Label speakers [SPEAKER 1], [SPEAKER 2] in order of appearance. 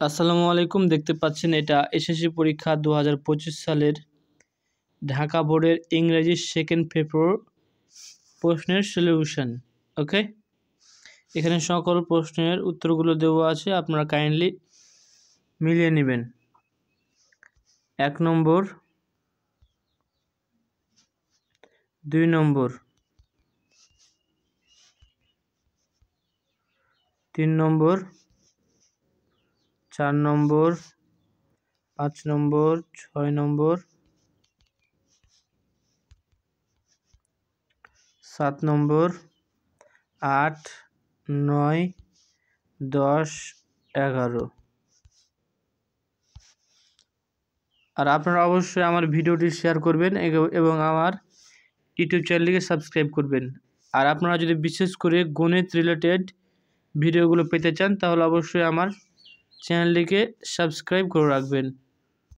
[SPEAKER 1] আসসালামু আলাইকুম। দেখতে পাচ্ছেন এটা এসএসসি পরীক্ষা 2025 সালের ঢাকা বোর্ডের ইংরেজি সেকেন্ড পেপার প্রশ্নের সলিউশন। ওকে, এখানে সকল প্রশ্নের উত্তরগুলো দেওয়া আছে, আপনারা কাইন্ডলি মিলিয়ে নেবেন। 1 নম্বর, 2 নম্বর, 3 নম্বর, 4 নম্বর, 5 নম্বর, 6 নম্বর, 7 নম্বর, 8, 9, 10, 11। আর আপনারা অবশ্যই আমার ভিডিওটি শেয়ার করবেন এবং আমার ইউটিউব চ্যানেলটিকে সাবস্ক্রাইব করবেন। আর আপনারা যদি বিশেষ করে গণিত রিলেটেড ভিডিওগুলো পেতে চান তাহলে অবশ্যই আমার চ্যানেলটিকে সাবস্ক্রাইব করে রাখবেন।